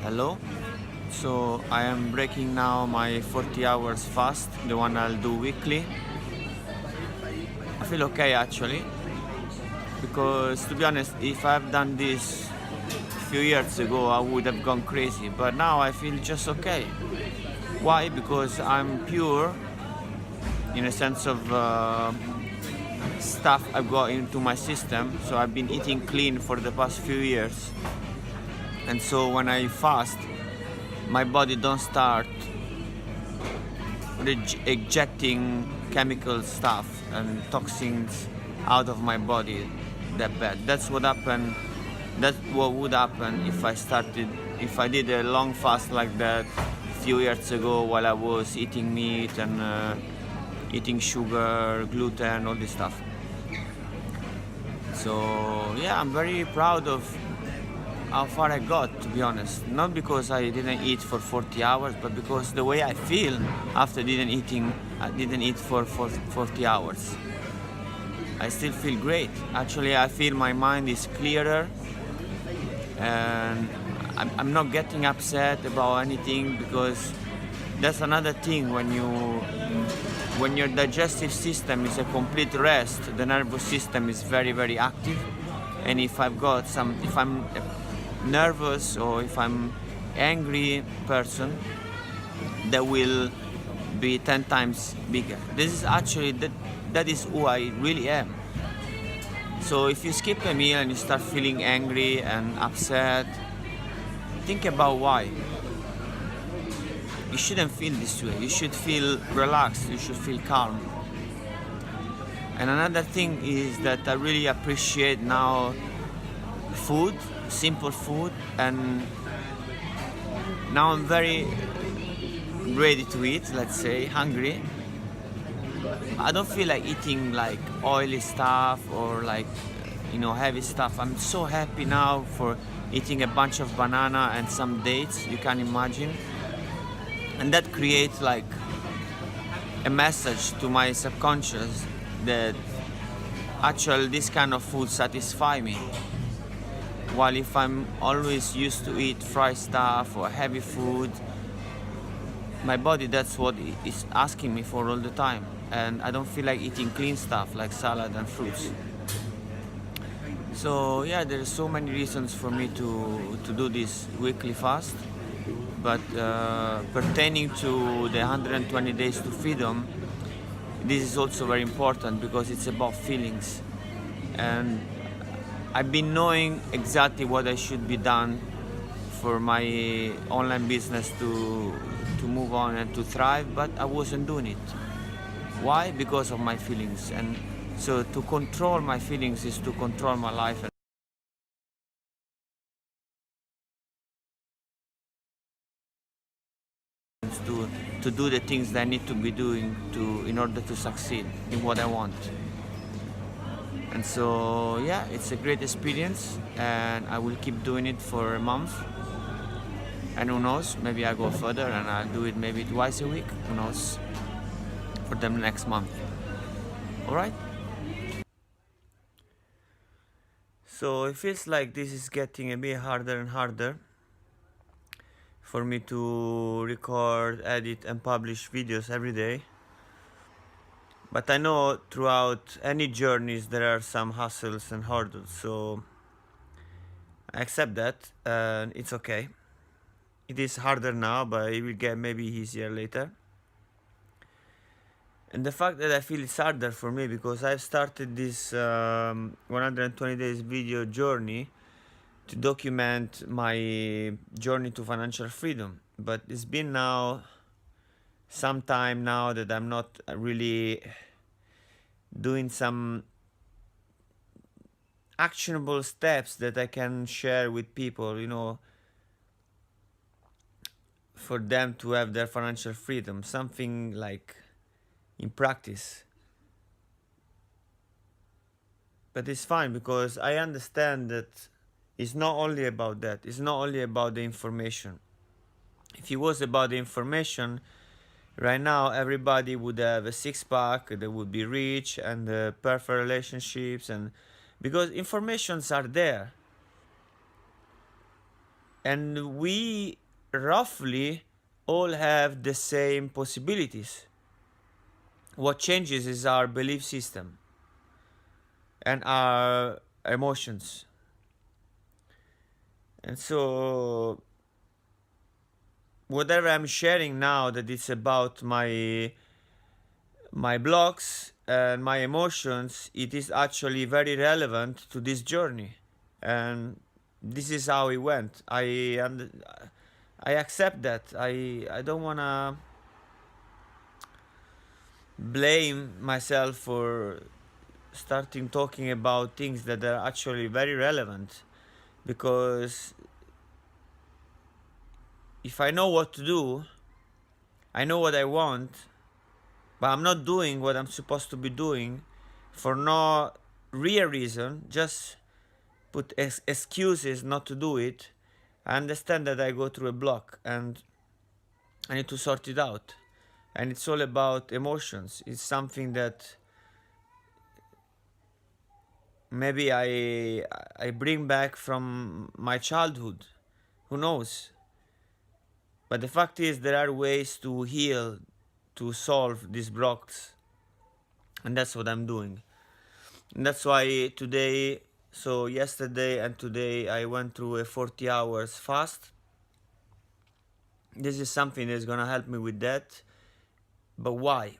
Hello. So I am breaking now my 40 hours fast, the one I'll do weekly. I feel okay actually, because to be honest, if I've done this a few years ago, I would have gone crazy. But now I feel just okay. Why? Because I'm pure in a sense of stuff I've got into my system. So I've been eating clean for the past few years. And so when I fast, my body don't start ejecting chemical stuff and toxins out of my body that bad. That's what happened. That's what would happen if I did a long fast like that a few years ago while I was eating meat and eating sugar, gluten, all this stuff. So yeah, I'm very proud of how far I got, to be honest. Not because I didn't eat for 40 hours, but because the way I feel after I didn't eat for 40 hours. I still feel great. Actually, I feel my mind is clearer, and I'm not getting upset about anything, because that's another thing. When your digestive system is a complete rest, the nervous system is very, very active. And if I'm nervous or if I'm angry person, that will be 10 times bigger. This is actually that is who I really am. So if you skip a meal and you start feeling angry and upset, think about why. You shouldn't feel this way. You should feel relaxed. You should feel calm. And another thing is that I really appreciate now food, simple food, and now I'm very ready to eat, let's say, hungry. I don't feel like eating like oily stuff or like, heavy stuff. I'm so happy now for eating a bunch of banana and some dates, you can imagine. And that creates like a message to my subconscious that actually this kind of food satisfy me. While if I'm always used to eat fried stuff or heavy food, my body, that's what it's asking me for all the time. And I don't feel like eating clean stuff like salad and fruits. So yeah, there's so many reasons for me to do this weekly fast. But pertaining to the 120 days to freedom, this is also very important because it's about feelings. And I've been knowing exactly what I should be done for my online business to move on and to thrive, but I wasn't doing it. Why? Because of my feelings. And so to control my feelings is to control my life. To do the things that I need to be doing in order to succeed in what I want. And so yeah, it's a great experience, and I will keep doing it for a month. And who knows, maybe I go further and I'll do it maybe twice a week, who knows, for the next month. Alright? So it feels like this is getting a bit harder and harder for me to record, edit and publish videos every day. But I know throughout any journeys there are some hustles and hurdles, so I accept that, and it's okay. It is harder now, but it will get maybe easier later. And the fact that I feel it's harder for me because I've started this 120 days video journey to document my journey to financial freedom. But it's been now some time now that I'm not really doing some actionable steps that I can share with people, for them to have their financial freedom, something like in practice. But it's fine because I understand that it's not only about that. It's not only about the information. If it was about the information, right now everybody would have a six-pack, they would be rich and perfect relationships, and because informations are there. and we roughly all have the same possibilities. What changes is our belief system and our emotions. And so whatever I'm sharing now, that it's about my blocks and my emotions, it is actually very relevant to this journey. And this is how it went. I accept that. I don't want to blame myself for starting talking about things that are actually very relevant, because if I know what to do, I know what I want, but I'm not doing what I'm supposed to be doing for no real reason, just put excuses not to do it, I understand that I go through a block and I need to sort it out. And it's all about emotions. It's something that maybe I bring back from my childhood. Who knows? But the fact is, there are ways to heal, to solve these blocks, and that's what I'm doing. And that's why today, so yesterday and today, I went through a 40 hours fast. This is something that's gonna help me with that. But why?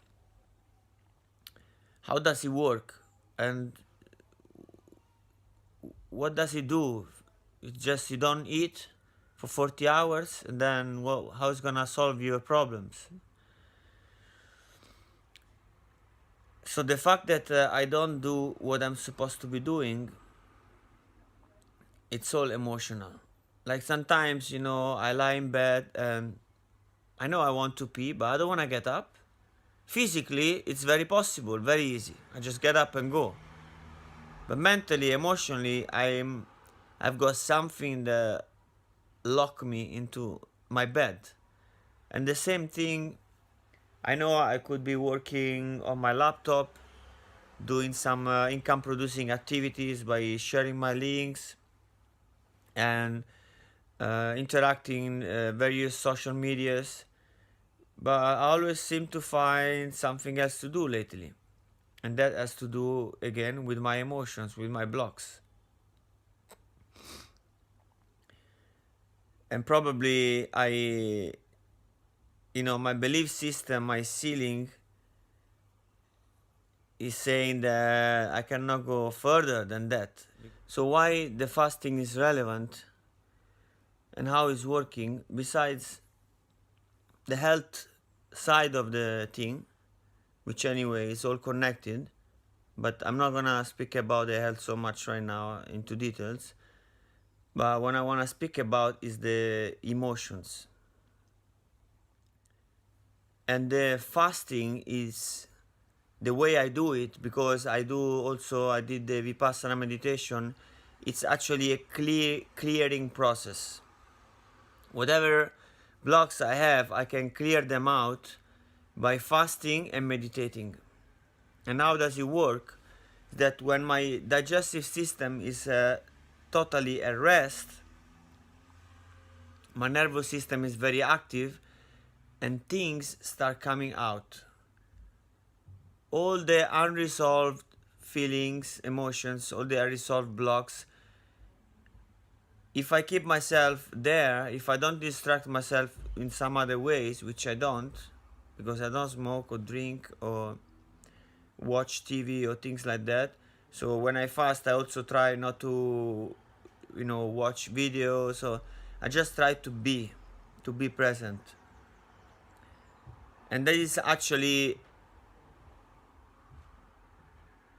How does it work? And what does it do? It's just you don't eat for 40 hours, and then how is gonna solve your problems? So the fact that I don't do what I'm supposed to be doing, it's all emotional. Like sometimes, I lie in bed and I know I want to pee, but I don't want to get up. Physically, it's very possible, very easy. I just get up and go. But mentally, emotionally, I've got something that lock me into my bed. And the same thing, I know I could be working on my laptop, doing some income producing activities by sharing my links and interacting in various social medias, but I always seem to find something else to do lately, and that has to do again with my emotions, with my blocks. And probably my belief system, my ceiling is saying that I cannot go further than that. So why the fasting is relevant and how it's working, besides the health side of the thing, which anyway is all connected, but I'm not gonna speak about the health so much right now into details. But what I want to speak about is the emotions. And the fasting is the way I do it, because I did the Vipassana meditation. It's actually a clearing process. Whatever blocks I have, I can clear them out by fasting and meditating. And how does it work? That when my digestive system is totally at rest, my nervous system is very active and things start coming out. All the unresolved feelings, emotions, all the unresolved blocks, if I keep myself there, if I don't distract myself in some other ways, which I don't, because I don't smoke or drink or watch TV or things like that. So when I fast, I also try not to, watch videos. So I just try to be present. And that is actually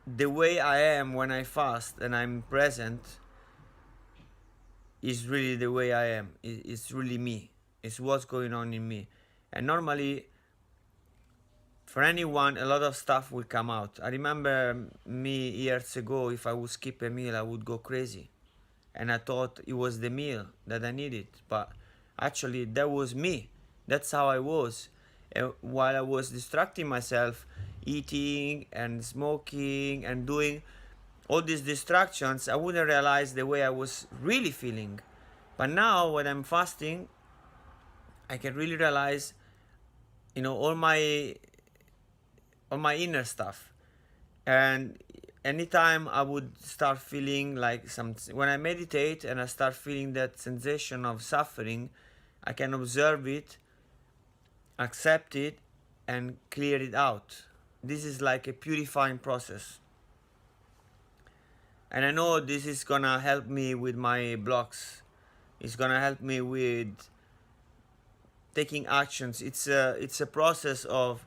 the way I am when I fast and I'm present. Is really the way I am. It's really me. It's what's going on in me. And normally, for anyone, a lot of stuff will come out. I remember me years ago, if I would skip a meal, I would go crazy. And I thought it was the meal that I needed. But actually, that was me. That's how I was. And while I was distracting myself, eating and smoking and doing all these distractions, I wouldn't realize the way I was really feeling. But now when I'm fasting, I can really realize, all my inner stuff. And anytime I would start feeling like when I meditate and I start feeling that sensation of suffering, I can observe it, accept it, and clear it out. This is like a purifying process. And I know this is gonna help me with my blocks. It's gonna help me with taking actions. It's a process of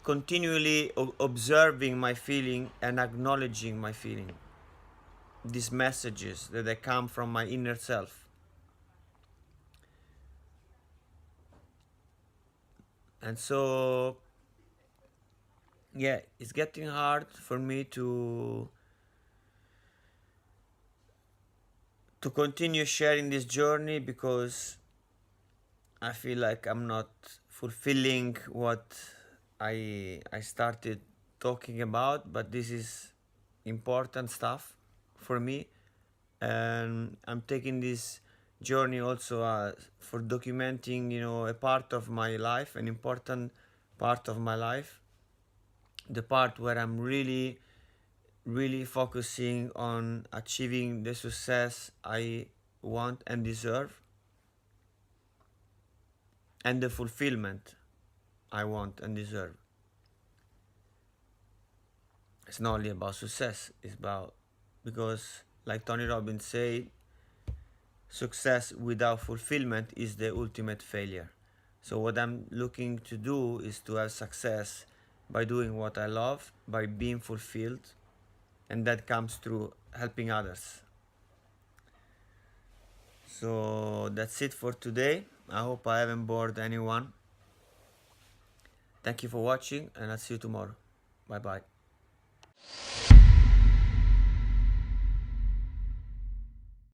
continually observing my feeling and acknowledging my feeling. These messages that they come from my inner self. And so, yeah, it's getting hard for me to continue sharing this journey, because I feel like I'm not fulfilling what I started talking about, but this is important stuff for me, and I'm taking this journey also for documenting, a part of my life, an important part of my life, the part where I'm really, really focusing on achieving the success I want and deserve, and the fulfillment I want and deserve. It's not only about success, it's about, because like Tony Robbins said, success without fulfillment is the ultimate failure. So what I'm looking to do is to have success by doing what I love, by being fulfilled, and that comes through helping others. So that's it for today. I hope I haven't bored anyone. Thank you for watching, and I'll see you tomorrow. Bye bye.